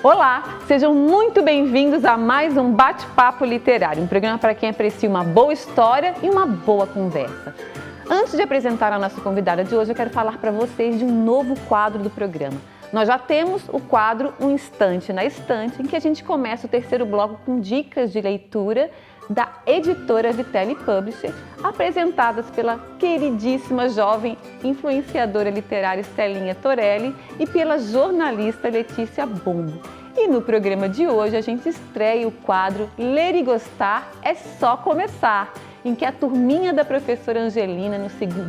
Olá, sejam muito bem-vindos a mais um Bate-Papo Literário, um programa para quem aprecia uma boa história e uma boa conversa. Antes de apresentar a nossa convidada de hoje, eu quero falar para vocês de um novo quadro do programa. Nós já temos o quadro Um Instante na Estante, em que a gente começa o terceiro bloco com dicas de leitura da editora Vitelli Publisher, apresentadas pela queridíssima jovem influenciadora literária Estelinha Torelli e pela jornalista Letícia Bombo. E no programa de hoje a gente estreia o quadro Ler e Gostar é Só Começar, em que a turminha da professora Angelina,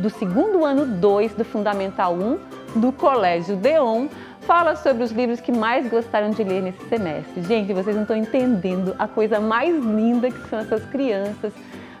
do segundo ano 2 do Fundamental 1 do Colégio Deon, fala sobre os livros que mais gostaram de ler nesse semestre. Gente, vocês não estão entendendo a coisa mais linda que são essas crianças,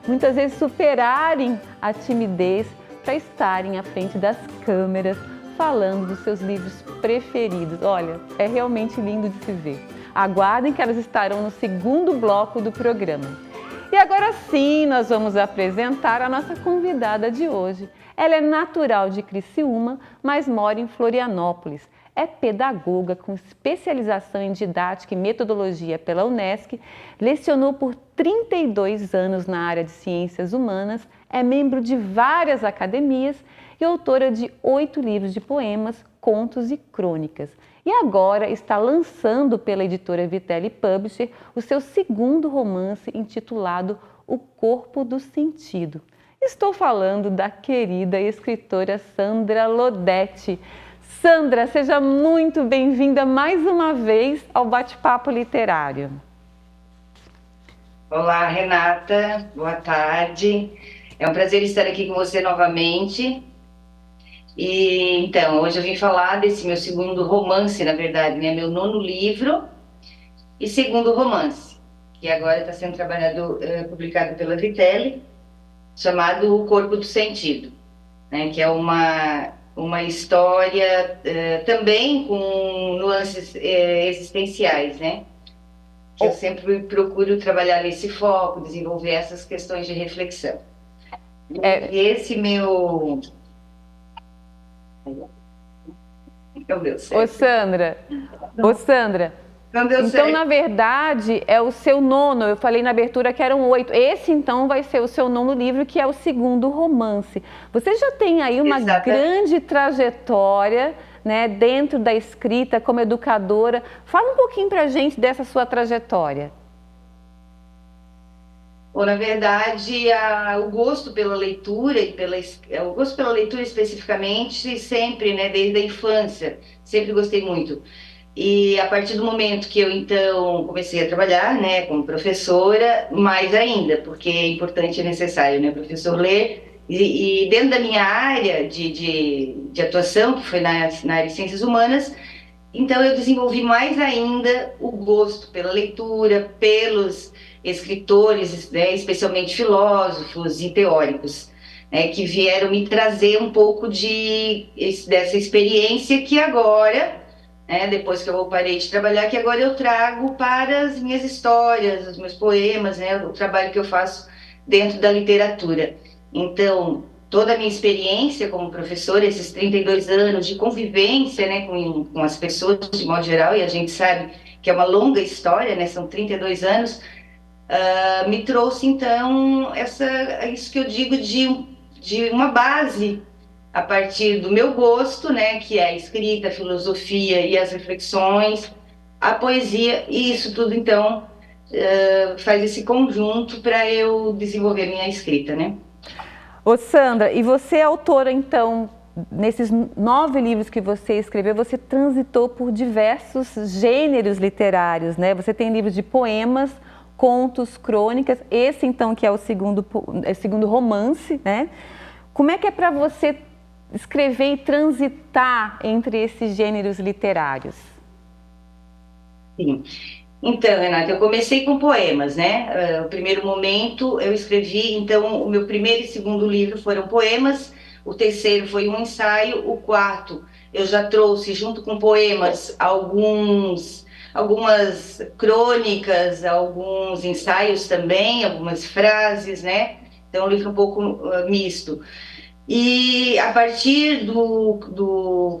muitas vezes superarem a timidez para estarem à frente das câmeras, falando dos seus livros preferidos. Olha, é realmente lindo de se ver. Aguardem que elas estarão no segundo bloco do programa. E agora sim, nós vamos apresentar a nossa convidada de hoje. Ela é natural de Criciúma, mas mora em Florianópolis. É pedagoga com especialização em didática e metodologia pela Unesc, lecionou por 32 anos na área de ciências humanas, é membro de várias academias e autora de 8 livros de poemas, contos e crônicas. E agora está lançando pela editora Vitelli Publisher o seu segundo romance intitulado O Corpo do Sentido. Estou falando da querida escritora Sandra Lodete. Sandra, seja muito bem-vinda mais uma vez ao Bate-Papo Literário. Olá, Renata, boa tarde. É um prazer estar aqui com você novamente. E então, hoje eu vim falar desse meu segundo romance, na verdade, né? Meu 9º livro e segundo romance, que agora está sendo publicado pela Vitelli, chamado O Corpo do Sentido, né? Que é uma história também com nuances existenciais, né? Que eu sempre procuro trabalhar nesse foco, desenvolver essas questões de reflexão. E esse meu... Não deu certo. Ô Sandra, não deu então certo. Na verdade é o seu 9º, eu falei na abertura que eram 8, esse então vai ser o seu 9º livro, que é o segundo romance. Você já tem aí uma grande trajetória, né, dentro da escrita como educadora. Fala um pouquinho pra gente dessa sua trajetória. Ou, na verdade, o gosto pela leitura, o gosto pela leitura especificamente, sempre, né, desde a infância, sempre gostei muito. E a partir do momento que eu, então, comecei a trabalhar, né, como professora, mais ainda, porque é importante e necessário, né, professor ler. E dentro da minha área de atuação, que foi na área de ciências humanas, então eu desenvolvi mais ainda o gosto pela leitura, pelos escritores, né, especialmente filósofos e teóricos, né, que vieram me trazer um pouco dessa experiência que agora, né, depois que eu parei de trabalhar, que agora eu trago para as minhas histórias, os meus poemas, né, o trabalho que eu faço dentro da literatura. Então, toda a minha experiência como professora, esses 32 anos de convivência, né, com as pessoas de modo geral, e a gente sabe que é uma longa história, né, são 32 anos, me trouxe, então, isso que eu digo de uma base a partir do meu gosto, né, que é a escrita, a filosofia e as reflexões, a poesia, e isso tudo, então, faz esse conjunto para eu desenvolver minha escrita, né? Ô Sandra, e você é autora, então, nesses 9 livros que você escreveu, você transitou por diversos gêneros literários, né? Você tem livros de poemas, contos, crônicas, esse então que é o segundo romance, né? Como é que é para você escrever e transitar entre esses gêneros literários? Sim. Então, Renata, eu comecei com poemas, né? O primeiro momento eu escrevi, então o meu primeiro e segundo livro foram poemas, o terceiro foi um ensaio, o quarto eu já trouxe junto com poemas algumas crônicas, alguns ensaios também, algumas frases, né? Então, um livro um pouco misto. E a partir do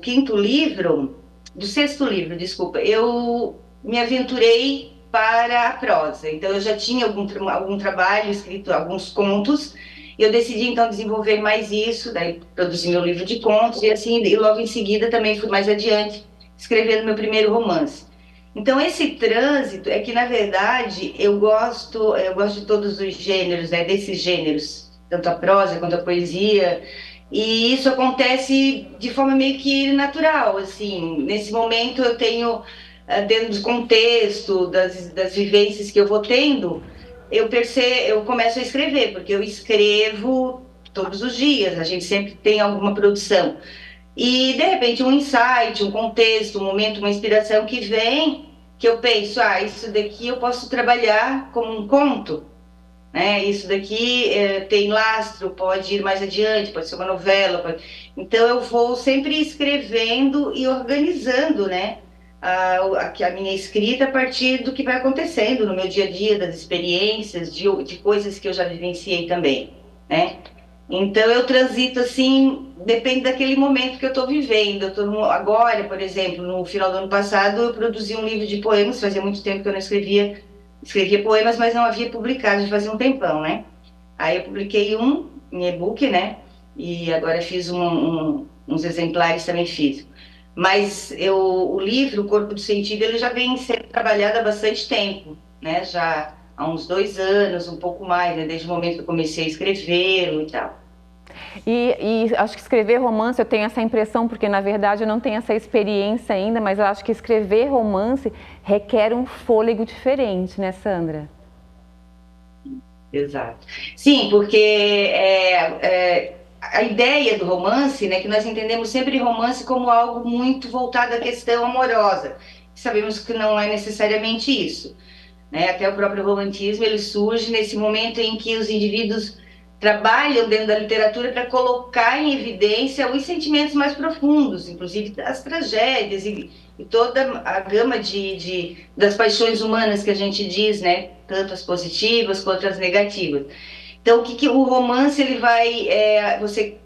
sexto livro, desculpa, eu me aventurei para a prosa. Então, eu já tinha algum trabalho escrito, alguns contos, e eu decidi, então, desenvolver mais isso, daí produzi meu livro de contos, e assim, e logo em seguida também fui mais adiante, escrevendo meu primeiro romance. Então, esse trânsito é que, na verdade, eu gosto de todos os gêneros, né, desses gêneros, tanto a prosa quanto a poesia, e isso acontece de forma meio que natural, assim. Nesse momento eu tenho, dentro do contexto, das vivências que eu vou tendo, eu começo a escrever, porque eu escrevo todos os dias, a gente sempre tem alguma produção. E, de repente, um insight, um contexto, um momento, uma inspiração que vem, que eu penso, isso daqui eu posso trabalhar como um conto, né? Isso daqui tem lastro, pode ir mais adiante, pode ser uma novela. Então, eu vou sempre escrevendo e organizando, né? A minha escrita a partir do que vai acontecendo no meu dia a dia, das experiências, de coisas que eu já vivenciei também, né? Então eu transito assim, depende daquele momento que eu estou vivendo. Agora, por exemplo, no final do ano passado, eu produzi um livro de poemas, fazia muito tempo que eu não escrevia poemas, mas não havia publicado, já fazia um tempão, né? Aí eu publiquei um em e-book, né? E agora fiz uns exemplares também físicos. Mas o livro, O Corpo do Sentido, ele já vem sendo trabalhado há bastante tempo, né? Já há uns 2 anos, um pouco mais, né? Desde o momento que eu comecei a escrevê-lo e tal. E acho que escrever romance, eu tenho essa impressão, porque na verdade eu não tenho essa experiência ainda, mas eu acho que escrever romance requer um fôlego diferente, né, Sandra? Exato. Sim, porque a ideia do romance, né, que nós entendemos sempre romance como algo muito voltado à questão amorosa. Sabemos que não é necessariamente isso, né? Até o próprio romantismo ele surge nesse momento em que os indivíduos trabalham dentro da literatura para colocar em evidência os sentimentos mais profundos, inclusive as tragédias e toda a gama das paixões humanas que a gente diz, né? Tanto as positivas quanto as negativas. Então, que o romance ele vai, você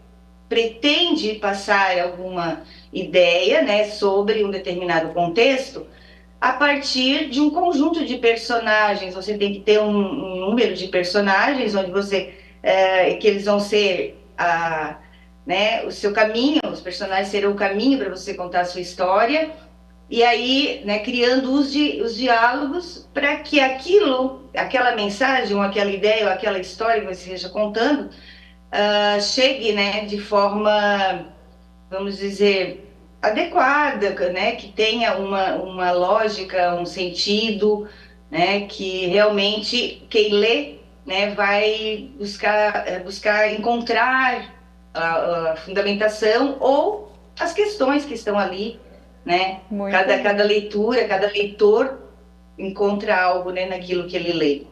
pretende passar alguma ideia, né, sobre um determinado contexto a partir de um conjunto de personagens. Você tem que ter um número de personagens onde que eles vão ser né, o seu caminho, os personagens serão o caminho para você contar a sua história, e aí, né, criando os diálogos para que aquela mensagem, ou aquela ideia, ou aquela história que você esteja contando, chegue, né, de forma, vamos dizer, adequada, né, que tenha uma lógica, um sentido, né, que realmente quem lê, né, vai buscar encontrar a fundamentação ou as questões que estão ali, né? Cada leitura, cada leitor encontra algo, né, naquilo que ele lê.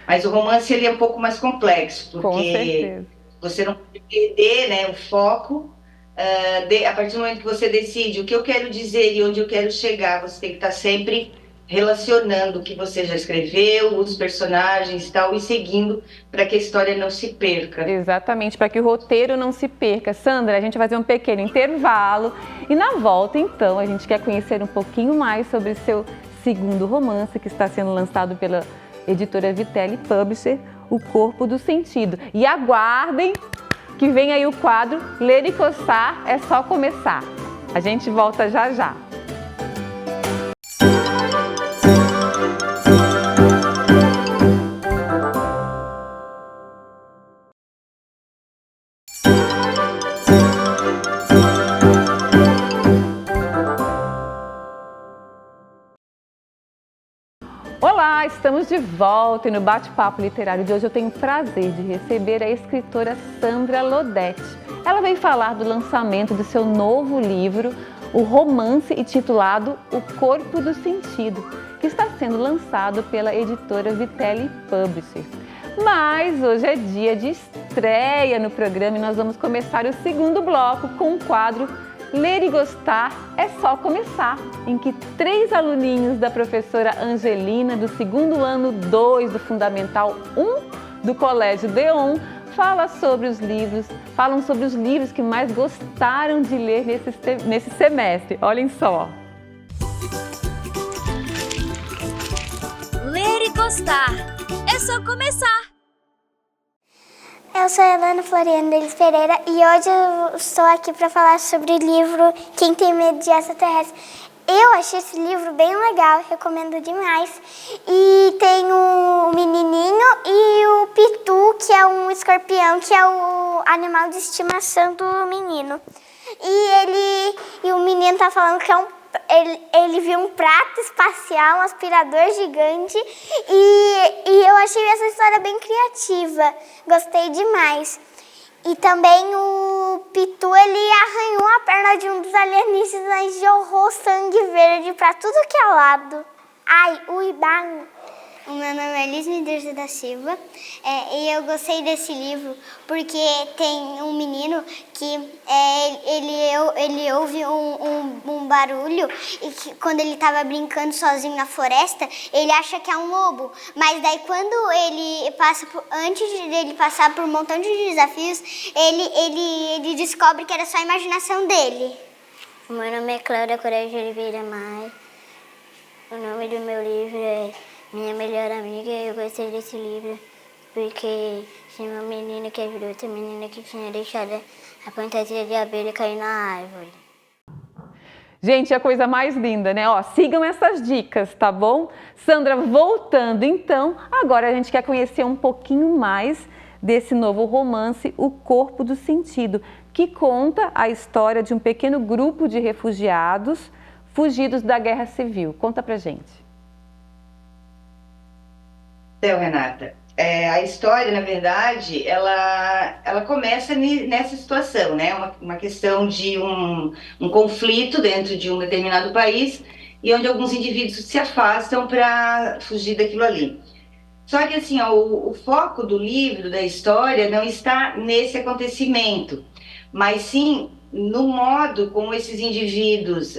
Mas o romance ele é um pouco mais complexo, porque você não pode perder, né, o foco. A partir do momento que você decide o que eu quero dizer e onde eu quero chegar, você tem que estar sempre relacionando o que você já escreveu, os personagens e tal, e seguindo para que a história não se perca. Exatamente, para que o roteiro não se perca. Sandra, a gente vai fazer um pequeno intervalo e na volta, então, a gente quer conhecer um pouquinho mais sobre o seu segundo romance que está sendo lançado pela editora Vitelli Publisher, O Corpo do Sentido. E aguardem que vem aí o quadro Ler e Coçar é Só Começar. A gente volta já já. Olá, estamos de volta e no bate-papo literário de hoje eu tenho o prazer de receber a escritora Sandra Lodete. Ela vem falar do lançamento do seu novo livro, o romance intitulado O Corpo do Sentido, que está sendo lançado pela editora Vitelli Publisher. Mas hoje é dia de estreia no programa e nós vamos começar o segundo bloco com o quadro Ler e Gostar é Só Começar, em que 3 aluninhos da professora Angelina, do segundo ano 2 do Fundamental 1 do Colégio Deon, falam sobre os livros que mais gostaram de ler nesse semestre. Olhem só! gostar. É só começar. Eu sou a Helena Floriano Delis Pereira e hoje eu estou aqui para falar sobre o livro Quem Tem Medo de Extraterrestres. Eu achei esse livro bem legal, recomendo demais. E tem o menininho e o pitu, que é um escorpião, que é o animal de estimação do menino. E o menino tá falando que ele viu um prato espacial, um aspirador gigante, e eu achei essa história bem criativa, gostei demais. E também o pitu, ele arranhou a perna de um dos alienígenas e jorrou sangue verde para tudo que é lado. Ai, uibá! O meu nome é Liz Medeiros da Silva e eu gostei desse livro porque tem um menino que ele ouve um barulho e que, quando ele estava brincando sozinho na floresta, ele acha que é um lobo. Mas daí quando ele passa antes dele passar por um montão de desafios, ele descobre que era só a imaginação dele. O meu nome é Cláudia Coragem de Oliveira Maia. O nome do meu livro é Minha Melhor Amiga. Eu gostei desse livro porque tinha uma menina que ajudou outra menina que tinha deixado a fantasia de abelha cair na árvore. Gente, é a coisa mais linda, né? Ó, sigam essas dicas, tá bom? Sandra, voltando então, agora a gente quer conhecer um pouquinho mais desse novo romance, O Corpo do Sentido, que conta a história de um pequeno grupo de refugiados fugidos da Guerra Civil. Conta pra gente. Então, Renata, a história, na verdade, ela começa nessa situação, né? Uma questão de um conflito dentro de um determinado país e onde alguns indivíduos se afastam para fugir daquilo ali. Só que, assim, ó, o foco do livro, da história, não está nesse acontecimento, mas sim no modo como esses indivíduos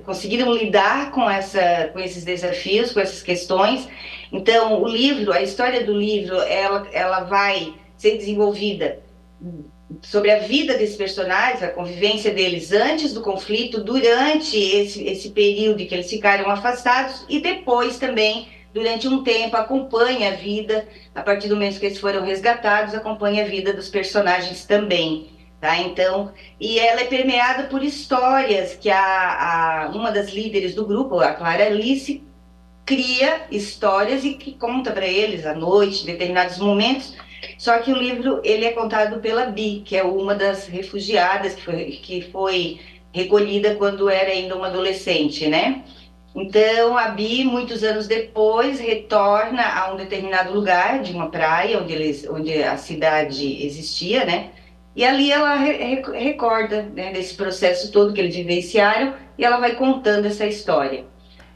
conseguiram lidar com esses desafios, com essas questões. Então, a história do livro, ela vai ser desenvolvida sobre a vida desses personagens, a convivência deles antes do conflito, durante esse período em que eles ficaram afastados e depois também, durante um tempo, acompanha a vida, a partir do momento que eles foram resgatados, acompanha a vida dos personagens também. Tá? Então, e ela é permeada por histórias que uma das líderes do grupo, a Clara Alice, cria histórias e que conta para eles à noite, em determinados momentos. Só que o livro ele é contado pela Bi, que é uma das refugiadas que foi recolhida quando era ainda uma adolescente, né? Então, a Bi, muitos anos depois, retorna a um determinado lugar de uma praia onde a cidade existia, né? E ali ela recorda, né, desse processo todo que eles vivenciaram e ela vai contando essa história.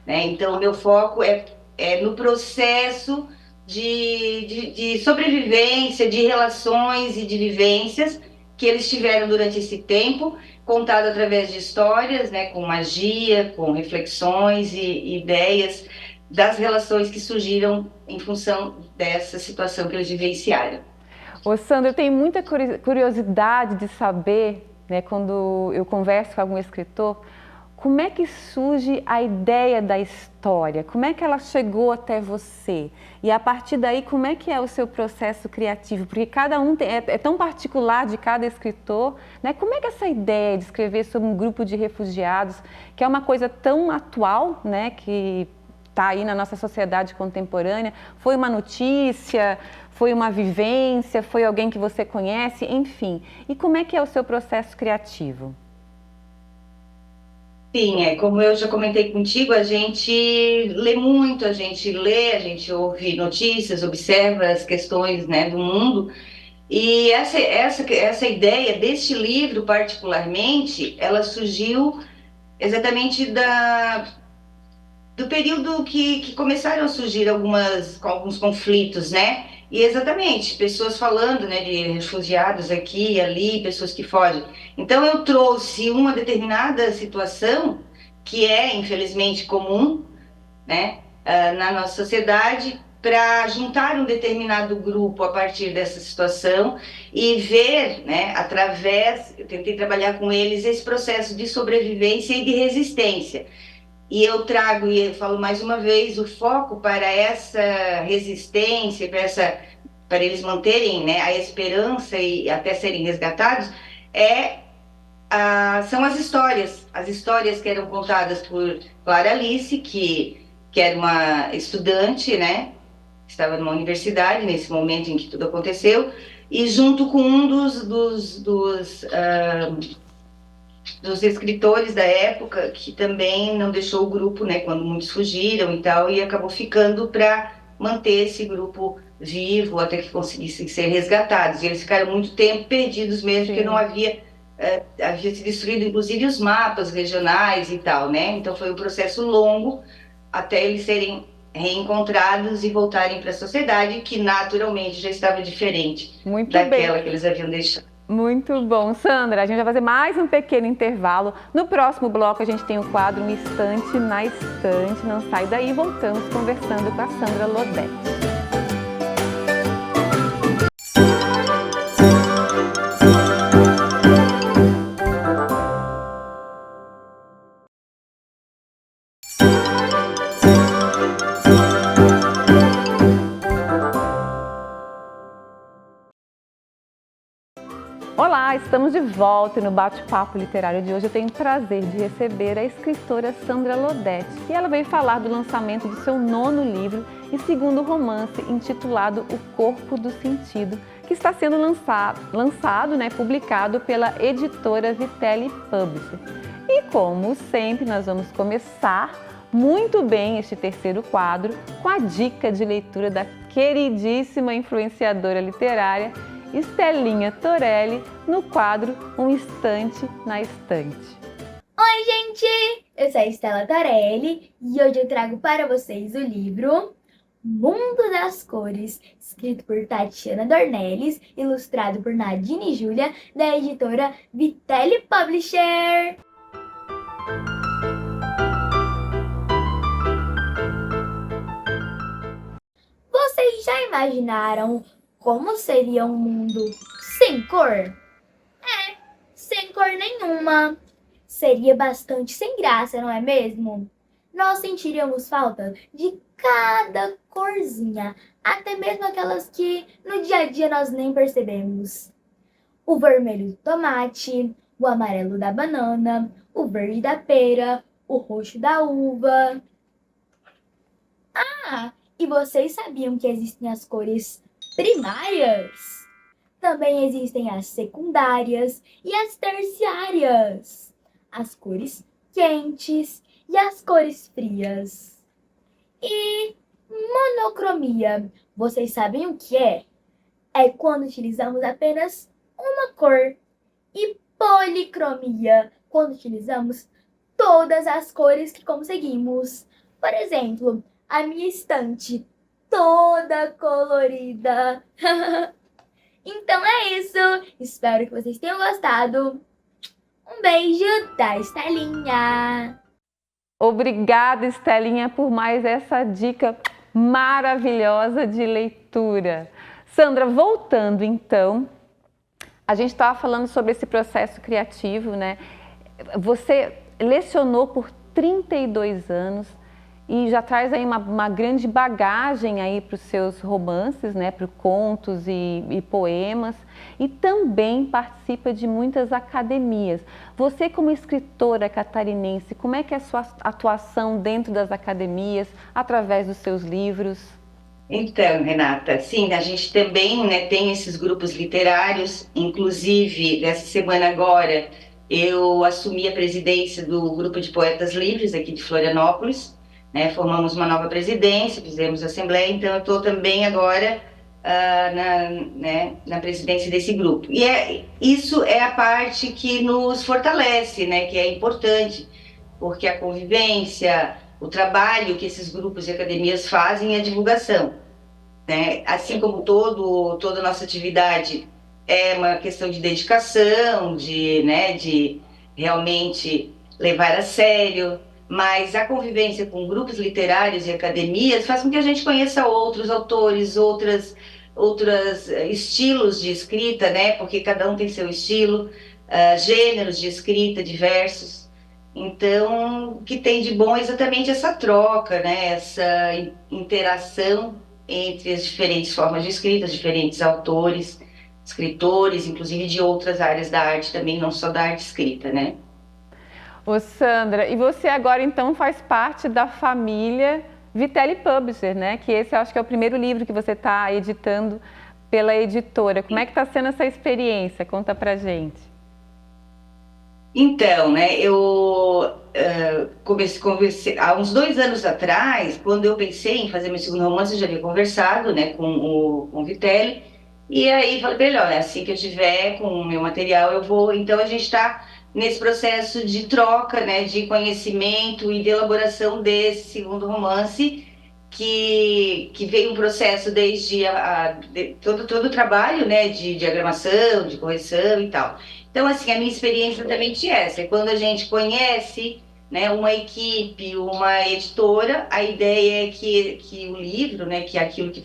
Né? Então, o meu foco é no processo de sobrevivência, de relações e de vivências que eles tiveram durante esse tempo, contado através de histórias, né, com magia, com reflexões e ideias das relações que surgiram em função dessa situação que eles vivenciaram. Ô Sandra, eu tenho muita curiosidade de saber, né, quando eu converso com algum escritor, como é que surge a ideia da história? Como é que ela chegou até você? E a partir daí, como é que é o seu processo criativo? Porque cada um é tão particular de cada escritor, né? Como é que essa ideia de escrever sobre um grupo de refugiados, que é uma coisa tão atual, né, que está aí na nossa sociedade contemporânea, foi uma notícia, foi uma vivência, foi alguém que você conhece, enfim. E como é que é o seu processo criativo? Sim, como eu já comentei contigo, a gente lê muito, a gente ouve notícias, observa as questões, né, do mundo. E essa ideia deste livro, particularmente, ela surgiu exatamente do período que começaram a surgir alguns conflitos, né? E exatamente, pessoas falando, né, de refugiados aqui e ali, pessoas que fogem. Então eu trouxe uma determinada situação que é, infelizmente, comum, né, na nossa sociedade, para juntar um determinado grupo a partir dessa situação e ver, né, eu tentei trabalhar com eles esse processo de sobrevivência e de resistência. E eu trago, e eu falo mais uma vez, o foco para essa resistência, para eles manterem, né, a esperança e até serem resgatados, são as histórias que eram contadas por Clara Alice, que era uma estudante, né, estava numa universidade nesse momento em que tudo aconteceu, e junto com um dos escritores da época, que também não deixou o grupo, né, quando muitos fugiram e tal, e acabou ficando para manter esse grupo vivo até que conseguissem ser resgatados. E eles ficaram muito tempo perdidos mesmo, porque não havia se destruído, inclusive, os mapas regionais e tal, né? Então foi um processo longo até eles serem reencontrados e voltarem para a sociedade, que naturalmente já estava diferente daquela que eles haviam deixado. Muito bom. Sandra, a gente vai fazer mais um pequeno intervalo. No próximo bloco a gente tem o quadro Um Instante na Estante. Não sai daí, voltamos conversando com a Sandra Lodete. Olá, estamos de volta e no bate-papo literário de hoje eu tenho o prazer de receber a escritora Sandra Lodete e ela veio falar do lançamento do seu 9º livro e segundo romance intitulado O Corpo do Sentido, que está sendo lançado, publicado pela editora Vitelli Publisher. E como sempre, nós vamos começar muito bem este terceiro quadro com a dica de leitura da queridíssima influenciadora literária Estelinha Torelli, no quadro Um Instante na Estante. Oi, gente! Eu sou a Estela Torelli e hoje eu trago para vocês o livro Mundo das Cores, escrito por Tatiana Dornelles, ilustrado por Nadine Júlia, da editora Vitelli Publisher. Vocês já imaginaram como seria um mundo sem cor? Sem cor nenhuma. Seria bastante sem graça, não é mesmo? Nós sentiríamos falta de cada corzinha, até mesmo aquelas que no dia a dia nós nem percebemos. O vermelho do tomate, o amarelo da banana, o verde da pera, o roxo da uva. E vocês sabiam que existem as cores primárias? Também existem as secundárias e as terciárias, as cores quentes e as cores frias. E monocromia, vocês sabem o que é? É quando utilizamos apenas uma cor. E policromia, quando utilizamos todas as cores que conseguimos. Por exemplo, a minha estante toda colorida. Então é isso. Espero que vocês tenham gostado. Um beijo da Estelinha. Obrigada, Estelinha, por mais essa dica maravilhosa de leitura. Sandra, voltando então, a gente estava falando sobre esse processo criativo, né? Você lecionou por 32 anos e já traz aí uma grande bagagem aí para os seus romances, né, para contos e poemas, e também participa de muitas academias. Você, como escritora catarinense, como é que é a sua atuação dentro das academias, através dos seus livros? Então, Renata, sim, a gente também, né, tem esses grupos literários, inclusive, essa semana agora, eu assumi a presidência do Grupo de Poetas Livres aqui de Florianópolis, né, formamos uma nova presidência, fizemos assembleia, então eu estou também agora na presidência desse grupo. E isso é a parte que nos fortalece, né, que é importante, porque a convivência, o trabalho que esses grupos e academias fazem é a divulgação, né? Assim como toda a nossa atividade é uma questão de dedicação, de realmente levar a sério, mas a convivência com grupos literários e academias faz com que a gente conheça outros autores, outros estilos de escrita, né? Porque cada um tem seu estilo, gêneros de escrita diversos. Então, o que tem de bom é exatamente essa troca, né? Essa interação entre as diferentes formas de escrita, os diferentes autores, escritores, inclusive de outras áreas da arte também, não só da arte escrita, né? Ô Sandra, e você agora então faz parte da família Vitelli Publisher, né? Que esse eu acho que é o primeiro livro que você está editando pela editora. Como é que está sendo essa experiência? Conta pra gente. Então, né, eu comecei há uns 2 anos atrás, quando eu pensei em fazer meu segundo romance, eu já havia conversado, né, com o Vitelli, e aí falei para ele, olha, assim que eu tiver com o meu material, eu vou. Então a gente está nesse processo de troca, né, de conhecimento e de elaboração desse segundo romance, que veio um processo desde todo o trabalho, né, de diagramação, de correção e tal. Então, assim, a minha experiência é exatamente essa, é quando a gente conhece, né, uma equipe, uma editora, a ideia é que o livro, né, que aquilo que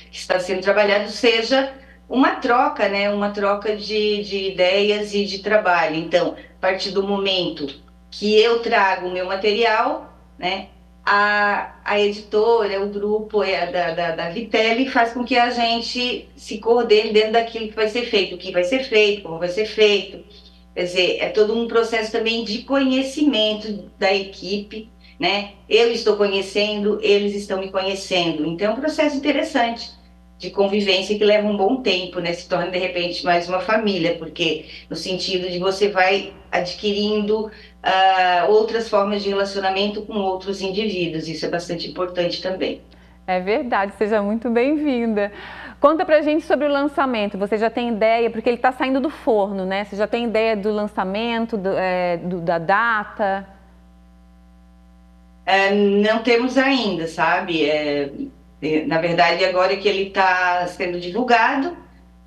está sendo trabalhado seja uma troca, né, uma troca de ideias e de trabalho. Então, a partir do momento que eu trago o meu material, né, a editora, o grupo da Vitelli faz com que a gente se coordene dentro daquilo que vai ser feito, o que vai ser feito, como vai ser feito. Quer dizer, é todo um processo também de conhecimento da equipe, né? Eu estou conhecendo, eles estão me conhecendo. Então, é um processo interessante de convivência que leva um bom tempo, né? Se torna, de repente, mais uma família, porque no sentido de você vai adquirindo outras formas de relacionamento com outros indivíduos. Isso é bastante importante também. É verdade, seja muito bem-vinda. Conta pra gente sobre o lançamento. Você já tem ideia, porque ele está saindo do forno, né? Você já tem ideia do lançamento, da data? Não temos ainda, sabe? Na verdade, agora que ele está sendo divulgado,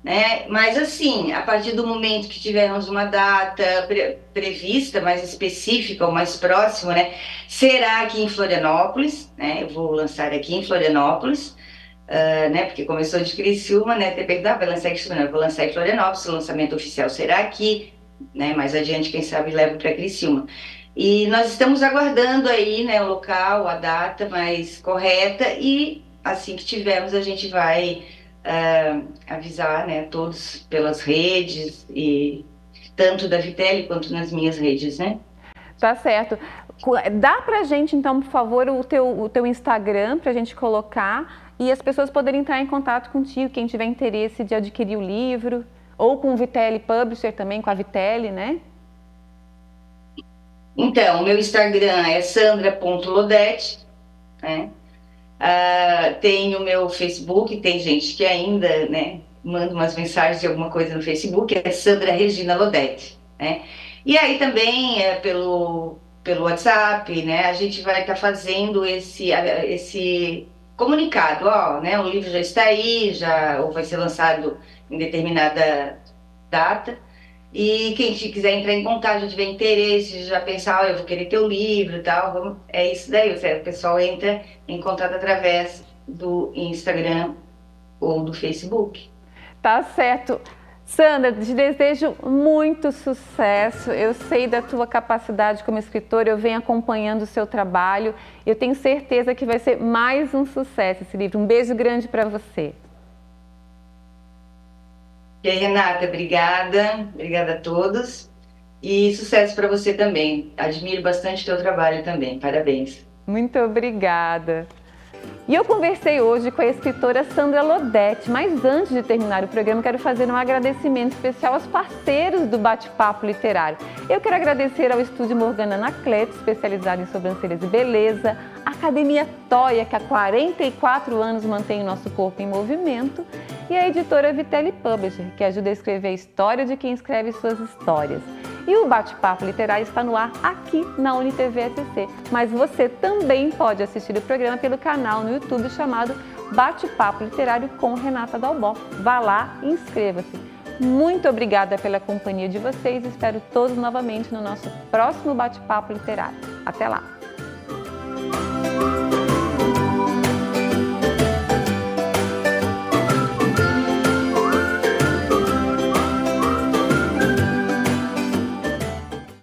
né? Mas assim, a partir do momento que tivermos uma data prevista, mais específica ou mais próxima, né? Será aqui em Florianópolis, né? Eu vou lançar aqui em Florianópolis, né? Porque começou de Criciúma, né? Ter perguntado, vai lançar aqui, não, eu vou lançar em Florianópolis, o lançamento oficial será aqui, né? Mais adiante, quem sabe, leva para Criciúma. E nós estamos aguardando aí, né? O local, a data mais correta e assim que tivermos, a gente vai avisar, né, todos pelas redes, e tanto da Vitelli quanto nas minhas redes, né? Tá certo. Dá pra gente, então, por favor, o teu Instagram pra gente colocar e as pessoas poderem entrar em contato contigo, quem tiver interesse de adquirir o livro, ou com o Vitelli Publisher também, com a Vitelli, né? Então, o meu Instagram é sandra.lodete, né? Tem o meu Facebook, tem gente que ainda, né, manda umas mensagens de alguma coisa no Facebook, é Sandra Regina Lodete, né? E aí também pelo WhatsApp, né, a gente vai estar fazendo esse comunicado, ó, né, o livro já está aí, ou vai ser lançado em determinada data. E quem quiser entrar em contato, já tiver interesse, já pensar, eu vou querer ter o livro e tal, é isso daí. O pessoal entra em contato através do Instagram ou do Facebook. Tá certo. Sandra, te desejo muito sucesso. Eu sei da tua capacidade como escritora, eu venho acompanhando o seu trabalho. Eu tenho certeza que vai ser mais um sucesso esse livro. Um beijo grande para você. E aí, Renata, obrigada. Obrigada a todos. E sucesso para você também. Admiro bastante o teu trabalho também. Parabéns. Muito obrigada. E eu conversei hoje com a escritora Sandra Lodete, mas antes de terminar o programa, quero fazer um agradecimento especial aos parceiros do Bate-Papo Literário. Eu quero agradecer ao Estúdio Morgana Anacleto, especializado em sobrancelhas e beleza, a Academia Toia, que há 44 anos mantém o nosso corpo em movimento, e a editora Vitelli Publisher, que ajuda a escrever a história de quem escreve suas histórias. E o Bate-Papo Literário está no ar aqui na UniTV SC, mas você também pode assistir o programa pelo canal no YouTube chamado Bate-Papo Literário com Renata Dalbó. Vá lá e inscreva-se. Muito obrigada pela companhia de vocês, espero todos novamente no nosso próximo Bate-Papo Literário. Até lá!